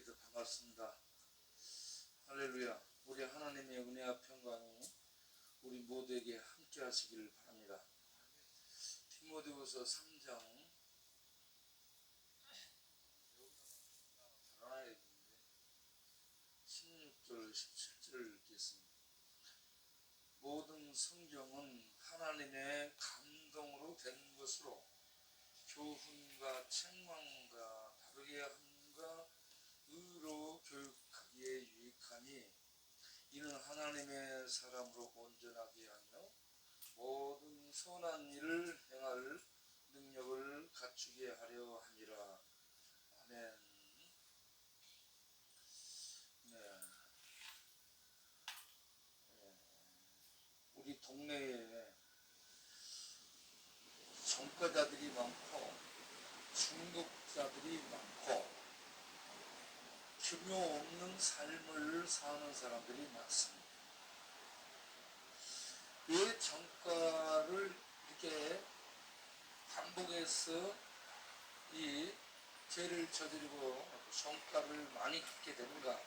여러분들도 반갑습니다. 할렐루야. 우리 하나님의 은혜와 평강이 우리 모두에게 함께 하시기를 바랍니다. 디모데후서 3장 16절 17절을 읽겠습니다. 모든 성경은 하나님의 감동으로 된 것으로 교훈과 책망과 바르게 함과 의로 교육하기에 유익하니 이는 하나님의 사람으로 온전하게 하며 모든 선한 일을 행할 능력을 갖추게 하려 함이라. 아멘. 우리 동네에 전과자들이 많고 중독자들이 많고 규모 없는 삶을 사는 사람들이 많습니다. 왜 전과를 이렇게 반복해서 이 죄를 저지르고 전과를 많이 갖게 되는가?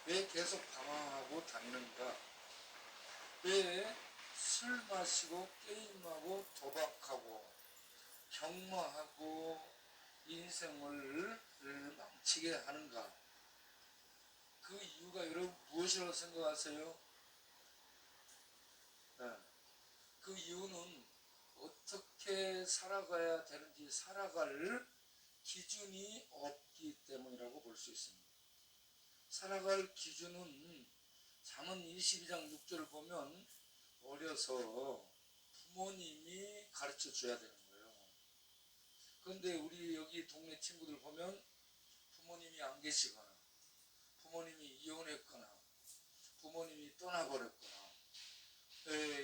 왜 계속 방황하고 다니는가? 왜 술 마시고 게임하고 도박하고 경마하고 인생을 망치게 하는가? 그 이유가 여러분 무엇이라고 생각하세요? 그 이유는 어떻게 살아가야 되는지 살아갈 기준이 없기 때문이라고 볼 수 있습니다. 살아갈 기준은 잠언 22장 6절을 보면 어려서 부모님이 가르쳐 줘야 되는 거예요. 그런데 우리 여기 동네 친구들 보면 부모님이 안 계시거나 부모님이 이혼했거나 부모님이 떠나버렸거나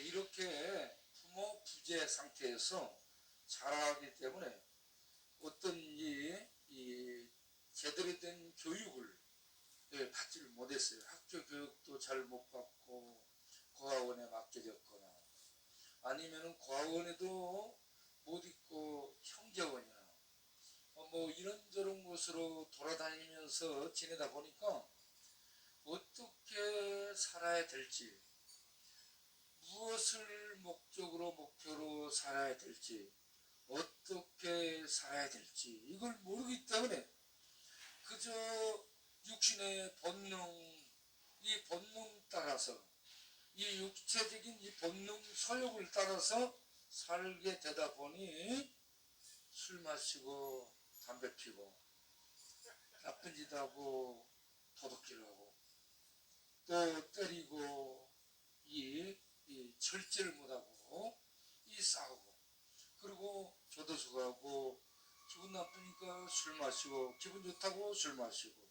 이렇게 부모 부재 상태에서 자라기 때문에 어떤 이 제대로 된 교육을 받지를 못했어요. 학교 교육도 잘 못 받고 고아원에 맡겨졌거나 아니면 고아원에도 못 있고 형제원이나 뭐 이런저런 곳으로 돌아다니면서 지내다 보니까 어떻게 살아야 될지, 무엇을 목표로 살아야 될지, 어떻게 살아야 될지 이걸 모르기 때문에 그저 육신의 본능, 이 본능 따라서 이 육체적인 이 본능 소욕을 따라서 살게 되다 보니 술 마시고 담배 피고 나쁜 짓 하고 도둑질 하고 또 때리고 이 절제를 못하고 이 싸우고 그리고 교도소가고 기분 나쁘니까 술 마시고 기분 좋다고 술 마시고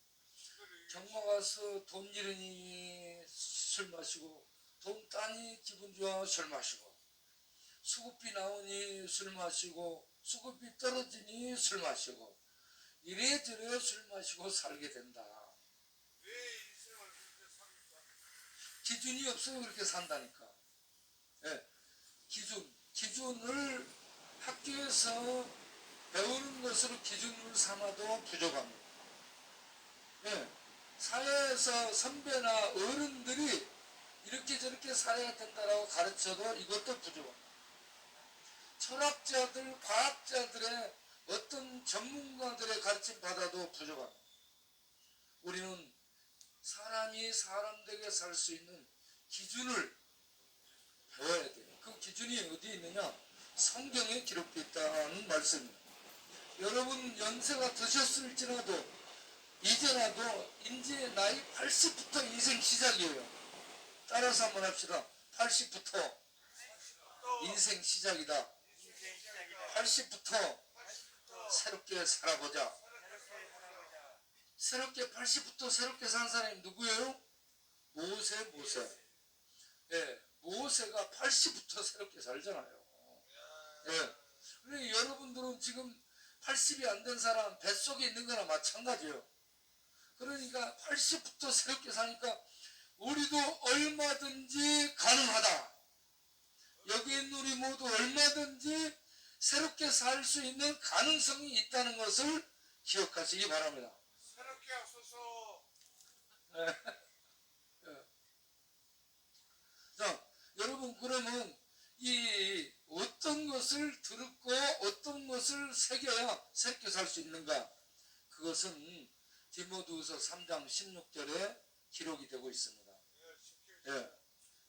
경마 가서 돈 잃으니 술 마시고 돈 따니 기분 좋아 술 마시고 수급비 나오니 술 마시고 수급비 떨어지니 술 마시고 이래저래 술 마시고 살게 된다. 왜 인생을 그렇게 삽니까? 기준이 없어서 그렇게 산다니까. 기준을 학교에서 배우는 것으로 기준을 삼아도 부족합니다. 사회에서 선배나 어른들이 이렇게 저렇게 살아야 된다고 가르쳐도 이것도 부족합니다. 철학자들, 과학자들의 어떤 전문가들의 가르침 받아도 부족합니다. 우리는 사람이 사람되게 살 수 있는 기준을 배워야 돼요. 그 기준이 어디에 있느냐? 성경에 기록되어 있다는 말씀입니다. 여러분 연세가 드셨을지라도 이제라도 이제 나이 80부터 인생 시작이에요. 따라서 한번 합시다. 80부터 인생 시작이다. 80부터 새롭게 살아보자. 새롭게 80부터 새롭게 산 사람이 누구예요? 모세. 모세가 80부터 새롭게 살잖아요. 그러니까 여러분들은 지금 80이 안 된 사람 뱃속에 있는 거나 마찬가지예요. 그러니까 80부터 새롭게 사니까 우리도 얼마든지 가능하다. 여기 있는 우리 모두 얼마든지 새롭게 살 수 있는 가능성이 있다는 것을 기억하시기 바랍니다. 새롭게 게 없어서. 자, 여러분 그러면 이 어떤 것을 듣고 어떤 것을 새겨 살 수 있는가? 그것은 디모데후서 3장 16절에 기록이 되고 있습니다. 예.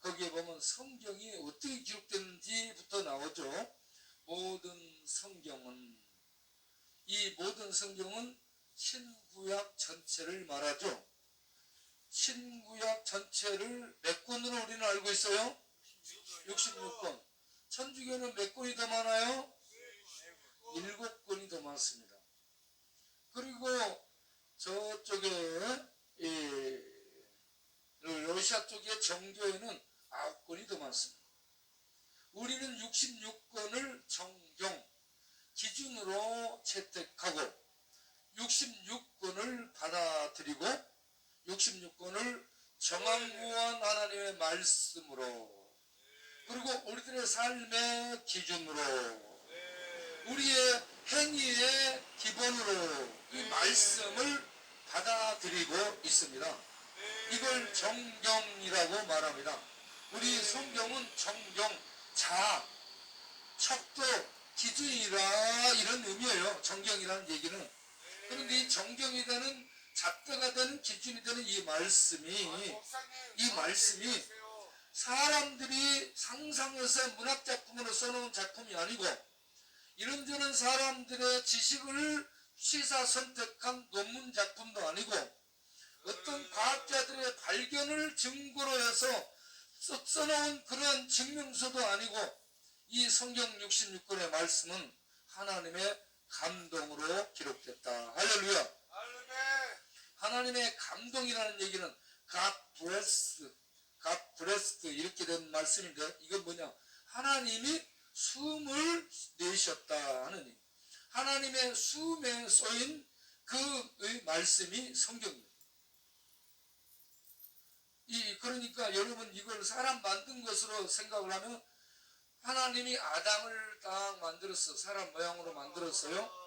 거기에 보면 성경이 어떻게 기록됐는지부터 나오죠. 모든 성경은, 이 모든 성경은 신구약 전체를 말하죠. 신구약 전체를 몇 권으로 우리는 알고 있어요? 66권. 천주교는 몇 권이 더 많아요? 7권이 더 많습니다. 그리고 저쪽에 러시아 쪽의 정교회는 9권이 더 많습니다. 우리는 66권을 정경 기준으로 채택하고 66권을 받아들이고 66권을 정황무한 하나님의 말씀으로, 그리고 우리들의 삶의 기준으로, 우리의 행위의 기본으로 이 말씀을 받아들이고 있습니다. 이걸 정경이라고 말합니다. 우리 성경은 정경, 자, 척도, 기준이라 이런 의미예요. 정경이라는 얘기는. 그런데 이 정경이라는 잣대가 되는 기준이 되는 이 말씀이 사람들이 상상해서 문학작품으로 써놓은 작품이 아니고 이런저런 사람들의 지식을 시사 선택한 논문 작품도 아니고 어떤 과학자들의 발견을 증거로 해서 써놓은 그런 증명서도 아니고 이 성경 66권의 말씀은 하나님의 감동으로 기록됐다. 할렐루야. 하나님의 감동이라는 얘기는 God blessed 이렇게 된 말씀인데, 이건 뭐냐? 하나님이 숨을 내셨다 하는 얘기. 하나님의 숨에 쏘인 그의 말씀이 성경입니다. 그러니까 여러분 이걸 사람 만든 것으로 생각을 하면, 하나님이 아담을 딱 만들었어. 사람 모양으로 만들었어요.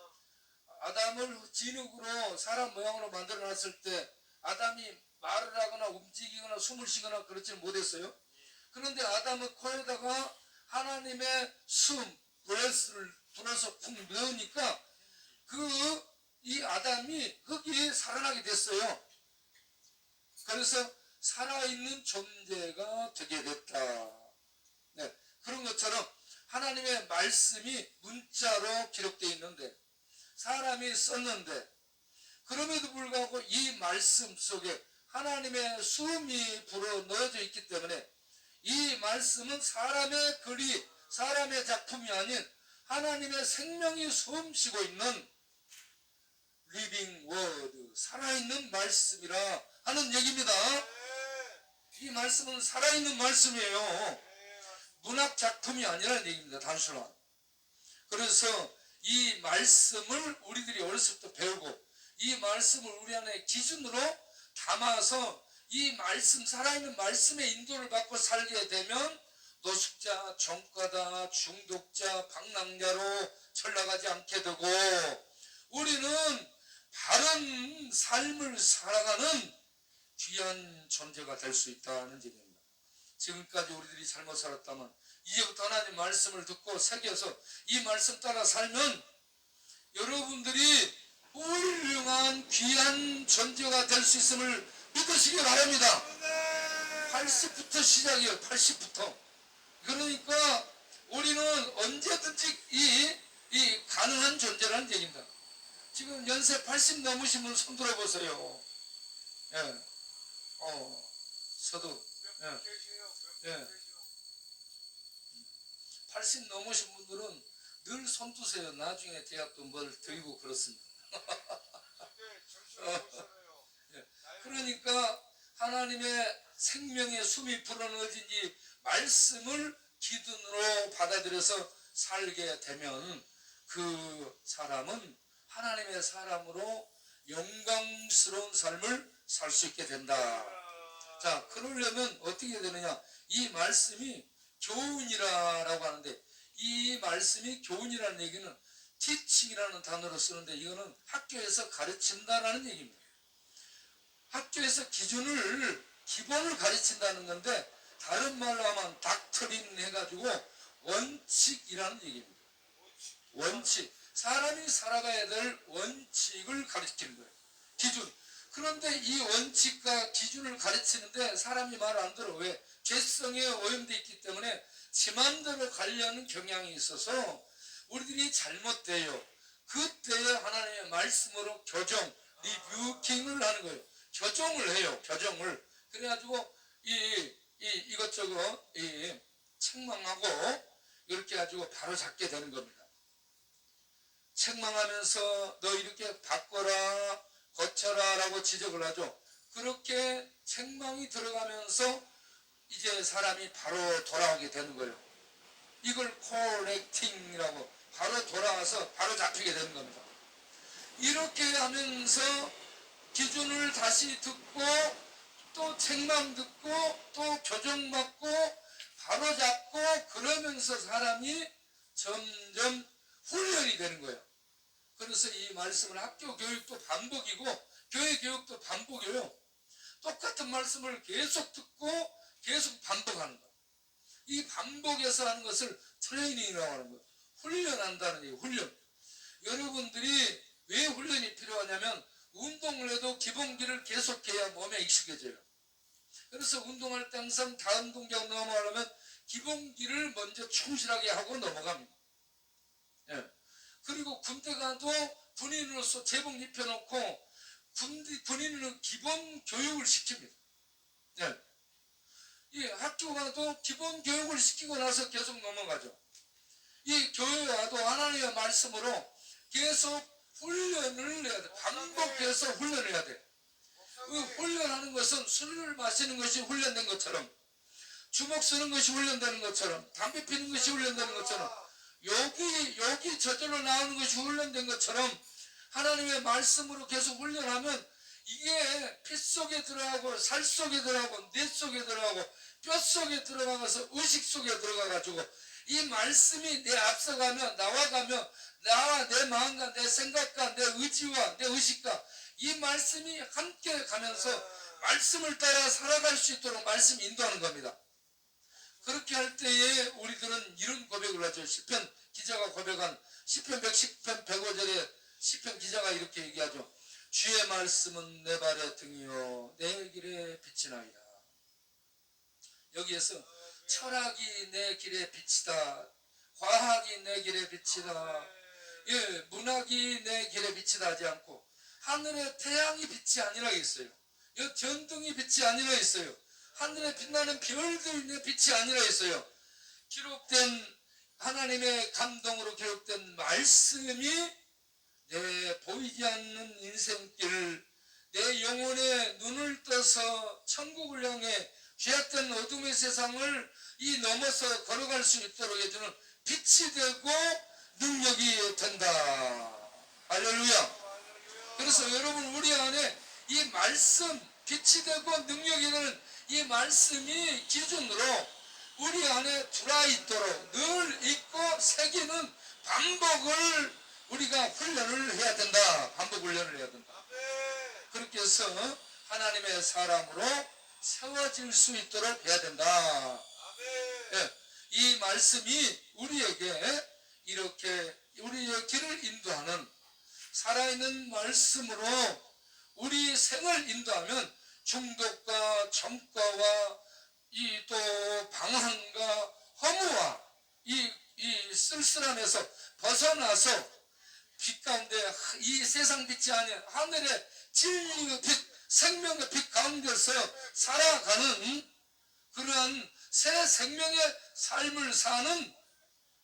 아담을 진흙으로 사람 모양으로 만들어 놨을 때 아담이 말을 하거나 움직이거나 숨을 쉬거나 그렇지 못했어요. 그런데 아담의 코에다가 하나님의 숨, 브레스를 불어서 푹 넣으니까 이 아담이 거기에 살아나게 됐어요. 그래서 살아있는 존재가 되게 됐다. 네, 그런 것처럼 하나님의 말씀이 문자로 기록되어 있는데, 사람이 썼는데, 그럼에도 불구하고 이 말씀 속에 하나님의 숨이 불어 넣어져 있기 때문에 이 말씀은 사람의 글이, 사람의 작품이 아닌 하나님의 생명이 숨쉬고 있는 리빙 워드, 살아있는 말씀이라 하는 얘기입니다. 이 말씀은 살아있는 말씀이에요. 문학 작품이 아니라는 얘기입니다. 단순한. 그래서 이 말씀을 우리들이 어렸을 때 배우고 이 말씀을 우리 안에 기준으로 담아서 이 말씀, 살아있는 말씀의 인도를 받고 살게 되면 노숙자, 종가다, 중독자, 방랑자로 전락하지 않게 되고 우리는 바른 삶을 살아가는 귀한 존재가 될 수 있다는 얘기입니다. 지금까지 우리들이 잘못 살았다면 이제부터 하나님 말씀을 듣고 새겨서 이 말씀 따라 살면 여러분들이 훌륭한 귀한 존재가 될 수 있음을 믿으시기 바랍니다. 80부터 시작이에요. 80부터. 그러니까 우리는 언제든지 이 가능한 존재라는 얘기입니다. 지금 연세 80 넘으신 분 손 들어보세요. 예. 저도. 예. 80 넘으신 분들은 늘 손 두세요. 나중에 대학도 뭘 드리고 그렇습니다. 예. 그러니까 하나님의 생명의 숨이 불어넣어진 이 말씀을 기준으로 받아들여서 살게 되면 그 사람은 하나님의 사람으로 영광스러운 삶을 살 수 있게 된다. 자, 그러려면 어떻게 되느냐? 이 말씀이 교훈이라고 하는데, 이 말씀이 교훈이라는 얘기는 teaching이라는 단어로 쓰는데 이거는 학교에서 가르친다라는 얘기입니다. 학교에서 기본을 가르친다는 건데 다른 말로 하면 닥터린 해가지고 원칙이라는 얘기입니다. 원칙. 사람이 살아가야 될 원칙을 가르치는 거예요. 기준. 그런데 이 원칙과 기준을 가르치는데 사람이 말 안 들어. 왜? 죄성에 오염되어 있기 때문에 지 맘대로 가려는 경향이 있어서 우리들이 잘못돼요. 그때에 하나님의 말씀으로 교정, 리뷰킹을 하는 거예요. 교정을 해요. 교정을. 그래가지고 이것저것 책망하고 이렇게 가지고 바로 잡게 되는 겁니다. 책망하면서 너 이렇게 바꿔라, 고쳐라 라고 지적을 하죠. 그렇게 책망이 들어가면서 이제 사람이 바로 돌아오게 되는 거예요. 이걸 코렉팅이라고 바로 돌아와서 바로 잡히게 되는 겁니다. 이렇게 하면서 기준을 다시 듣고 또 책망 듣고 또 교정받고 바로 잡고 그러면서 사람이 점점 훈련이 되는 거예요. 그래서 이 말씀을 학교 교육도 반복이고 교회 교육도 반복이에요. 똑같은 말씀을 계속 듣고 계속 반복하는 거예요. 이 반복해서 하는 것을 트레이닝이라고 하는 거예요. 훈련한다는 얘기예요. 훈련. 여러분들이 왜 훈련이 필요하냐면 운동을 해도 기본기를 계속해야 몸에 익숙해져요. 그래서 운동할 때 항상 다음 동작 넘어가려면 기본기를 먼저 충실하게 하고 넘어갑니다. 예. 그리고 군대 가도 군인으로서 제복 입혀놓고 군인은 기본 교육을 시킵니다. 예. 이 학교 가도 기본 교육을 시키고 나서 계속 넘어가죠. 이 교회 와도 하나님의 말씀으로 계속 훈련을 해야 돼. 반복해서 훈련을 해야 돼. 그 훈련하는 것은 술을 마시는 것이 훈련된 것처럼, 주먹 쓰는 것이 훈련되는 것처럼, 담배 피는 것이 훈련되는 것처럼, 여기 저절로 나오는 것이 훈련된 것처럼 하나님의 말씀으로 계속 훈련하면 이게 피 속에 들어가고 살 속에 들어가고 뇌 속에 들어가고 뼈 속에 들어가서 의식 속에 들어가가지고 이 말씀이 내 앞서가며 나와가며 나와 내 마음과 내 생각과 내 의지와 내 의식과 이 말씀이 함께 가면서 말씀을 따라 살아갈 수 있도록 말씀이 인도하는 겁니다. 그렇게 할 때에 우리들은 이런 고백을 하죠. 시편 기자가 고백한 시편 110편 105절에 시편 기자가 이렇게 얘기하죠. 주의 말씀은 내 발의 등이요 내 길의 빛이나이다. 여기에서 철학이 내 길의 빛이다. 과학이 내 길의 빛이다. 예, 문학이 내 길의 빛이다 하지 않고 하늘의 태양이 빛이 아니라 있어요. 전등이 빛이 아니라 있어요. 하늘에 빛나는 별들이 내 빛이 아니라 있어요. 기록된 하나님의 감동으로 기록된 말씀이 내 보이지 않는 인생길, 내 영혼의 눈을 떠서 천국을 향해 죄악된 어둠의 세상을 이 넘어서 걸어갈 수 있도록 해주는 빛이 되고 능력이 된다. 할렐루야. 그래서 여러분 우리 안에 이 말씀 빛이 되고 능력이 되는 이 말씀이 기준으로 우리 안에 들어와 있도록 늘 읽고 새기는 반복을 우리가 훈련을 해야 된다. 반복 훈련을 해야 된다. 그렇게 해서 하나님의 사람으로 세워질 수 있도록 해야 된다. 예, 이 말씀이 우리에게 이렇게 우리의 길을 인도하는 살아있는 말씀으로 우리 생을 인도하면 중독과 정과와 이 또 방황과 허무와 이 쓸쓸함에서 벗어나서 빛 가운데 이 세상 빛이 아닌 하늘의 진리의 빛, 생명의 빛 가운데서 살아가는 그러한 새 생명의 삶을 사는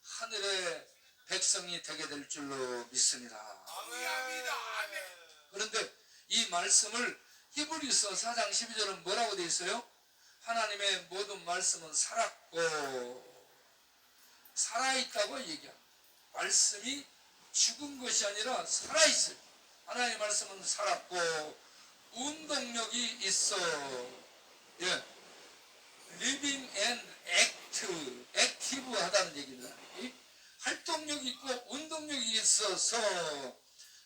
하늘의 백성이 되게 될 줄로 믿습니다. 그런데 이 말씀을 히브리서 4장 12절은 뭐라고 되어 있어요? 하나님의 모든 말씀은 살았고 살아있다고 얘기합니다. 말씀이 죽은 것이 아니라 살아있어요. 하나님의 말씀은 살았고 운동력이 있어. 예. living and active 하다는 얘기입니다. 활동력이 있고 운동력이 있어서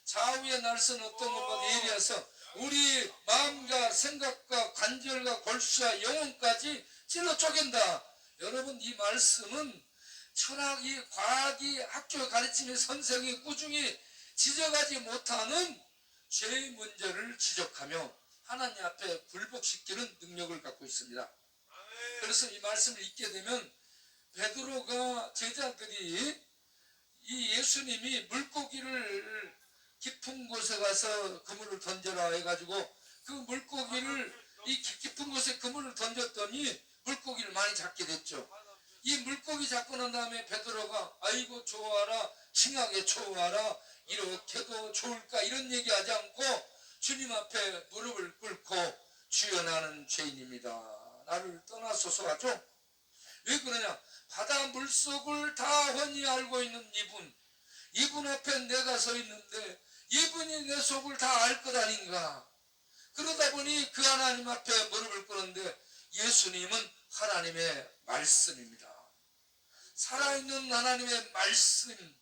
좌우의 날선 어떤 것보다 예리해서 우리 마음과 생각과 관절과 골수와 영혼까지 찔러 쪼갠다. 여러분, 이 말씀은 철학이, 과학이, 학교 가르침의 선생이 꾸준히 지적하지 못하는 죄의 문제를 지적하며 하나님 앞에 굴복시키는 능력을 갖고 있습니다. 그래서 이 말씀을 읽게 되면 베드로가 제자들이 이 예수님이 물고기를 깊은 곳에 가서 그물을 던져라 해가지고 그 물고기를 이 깊은 곳에 그물을 던졌더니 물고기를 많이 잡게 됐죠. 이 물고기 잡고 난 다음에 베드로가 아이고 좋아라, 칭하게 좋아라, 이렇게도 좋을까, 이런 얘기하지 않고 주님 앞에 무릎을 꿇고 주여 나는 죄인입니다, 나를 떠나소서 하죠. 왜 그러냐? 바다 물속을 다 훤히 알고 있는 이분 앞에 내가 서 있는데 이분이 내 속을 다 알 것 아닌가. 그러다 보니 그 하나님 앞에 무릎을 꿇는데 예수님은 하나님의 말씀입니다. 살아있는 하나님의 말씀,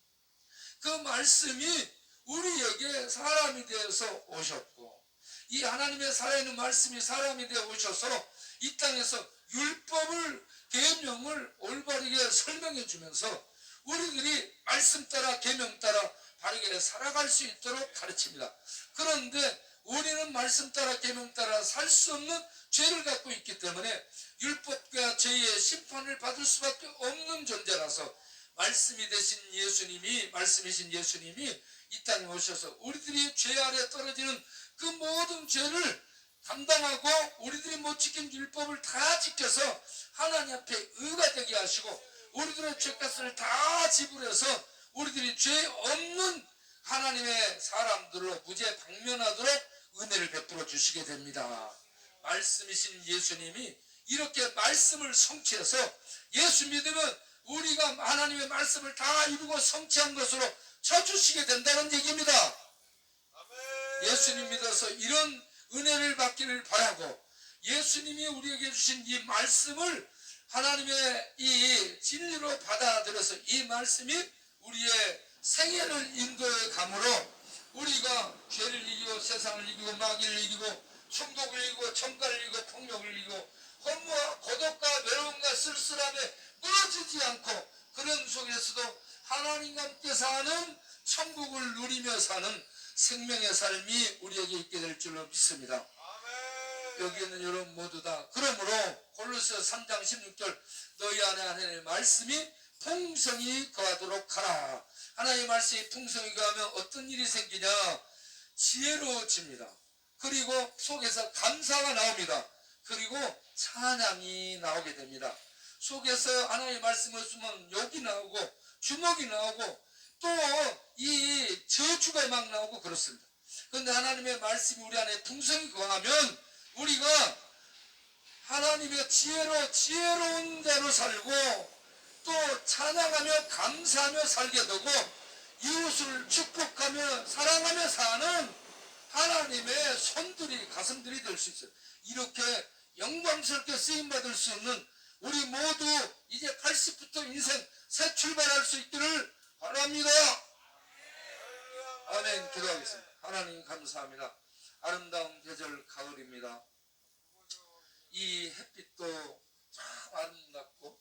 그 말씀이 우리에게 사람이 되어서 오셨고, 이 하나님의 살아있는 말씀이 사람이 되어 오셔서 이 땅에서 율법을, 계명을 올바르게 설명해 주면서 우리들이 말씀 따라 계명 따라 바르게 살아갈 수 있도록 가르칩니다. 그런데 우리는 말씀 따라 계명 따라 살 수 없는 죄를 갖고 있기 때문에 율법과 죄의 심판을 받을 수밖에 없는 존재라서 말씀이 되신 예수님이, 말씀이신 예수님이 이 땅에 오셔서 우리들이 죄 아래 떨어지는 그 모든 죄를 감당하고 우리들이 못 지킨 율법을 다 지켜서 하나님 앞에 의가 되게 하시고 우리들의 죄값을 다 지불해서 우리들이 죄 없는 하나님의 사람들로 무죄 방면하도록 은혜를 베풀어 주시게 됩니다. 말씀이신 예수님이 이렇게 말씀을 성취해서 예수 믿으면 우리가 하나님의 말씀을 다 이루고 성취한 것으로 쳐주시게 된다는 얘기입니다. 예수님 믿어서 이런 은혜를 받기를 바라고, 예수님이 우리에게 주신 이 말씀을 하나님의 이 진리로 받아들여서 이 말씀이 우리의 생애를 인도해 감으로 우리가 죄를 이기고 세상을 이기고 마귀를 이기고 충독을 이기고 천가를 이기고 폭력을 이기고 허무와 고독과 외로움과 쓸쓸함에 무너지지 않고 그런 속에서도 하나님과 함께 사는 천국을 누리며 사는 생명의 삶이 우리에게 있게 될 줄로 믿습니다. 여기 있는 여러분 모두 다 그러므로 골로새서 3장 16절 너희 안에 하나님의 말씀이 풍성히 거하도록 하라. 하나님의 말씀이 풍성히 거하면 어떤 일이 생기냐? 지혜로워집니다. 그리고 속에서 감사가 나옵니다. 그리고 찬양이 나오게 됩니다. 속에서 하나님의 말씀을 쓰면 욕이 나오고 주먹이 나오고 또 이 저주가 막 나오고 그렇습니다. 그런데 하나님의 말씀이 우리 안에 풍성히 거하면 우리가 하나님의 지혜로운 자로 살고 또 찬양하며 감사하며 살게 되고 이웃을 축복하며 사랑하며 사는 하나님의 손들이, 가슴들이 될 수 있어요. 이렇게 영광스럽게 쓰임받을 수 있는 우리 모두 이제 80부터 인생 새 출발할 수 있기를 바랍니다. 아멘. 기도하겠습니다. 하나님 감사합니다. 아름다운 계절 가을입니다. 이 햇빛도 참 아름답고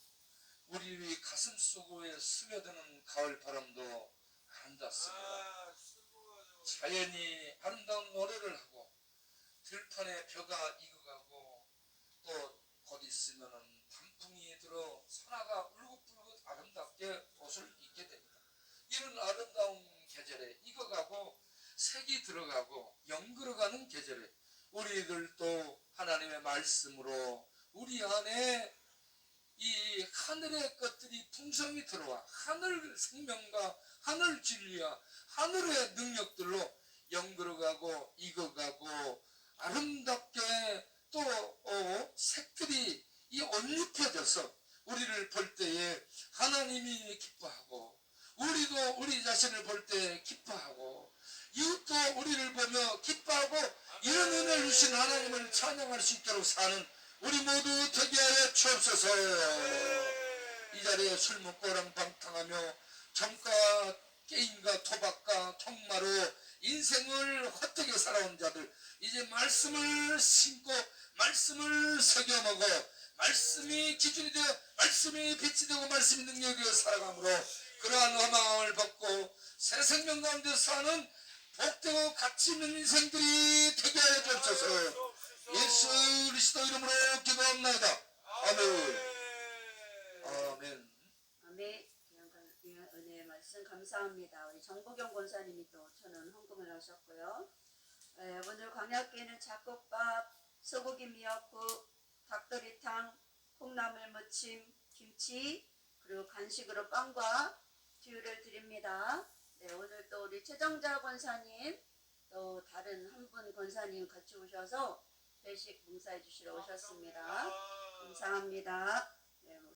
우리 가슴 속에 스며드는 가을 바람도 아름답습니다. 자연이 아름다운 노래를 하고 들판에 벼가 익어가고 또 곧 있으면은 단풍이 들어 산하가 울긋불긋 아름답게 옷을 입게 됩니다. 이런 아름다운 계절에 익어가고 색이 들어가고 영그러가는 계절에 우리들도 하나님의 말씀으로 우리 안에 이 하늘의 것들이 풍성히 들어와 하늘 생명과 하늘 진리와 하늘의 능력들로 영그러가고 익어가고 아름답게 또 색들이 이 옷 입혀져서 우리를 볼 때에 하나님이 기뻐하고 우리도 우리 자신을 볼 때 기뻐하고 이웃도 우리를 보며 기뻐하고 이런 은혜를 주신 하나님을 찬양할 수 있도록 사는 우리 모두 되게 하여 주옵소서. 이 자리에 술 먹고 랑방탕하며 정가 게임과 도박과 통마로 인생을 헛되게 살아온 자들, 이제 말씀을 심고 말씀을 새겨 먹어 말씀이 기준이 되어 말씀이 빛이 되고 말씀이 능력이 되어 살아감으로 그러한 허망을 벗고 새 생명 가운데 사는 복되고 가치 있는 인생들이 되게 하여 주옵소서. 예수 그리스도 이름으로 기도합나이다. 아멘. 아멘. 아멘. 귀한 은혜의 말씀 감사합니다. 우리 정보경 권사님이 또 5,000원 헌금을 하셨고요. 오늘 광야교회는 잡곡밥, 소고기 미역국, 닭도리탕, 콩나물 무침, 김치, 그리고 간식으로 빵과 듀를 드립니다. 네, 오늘 또 우리 최정자 권사님, 또 다른 한 분 권사님 같이 오셔서 배식 봉사해 주시러 오셨습니다. 감사합니다.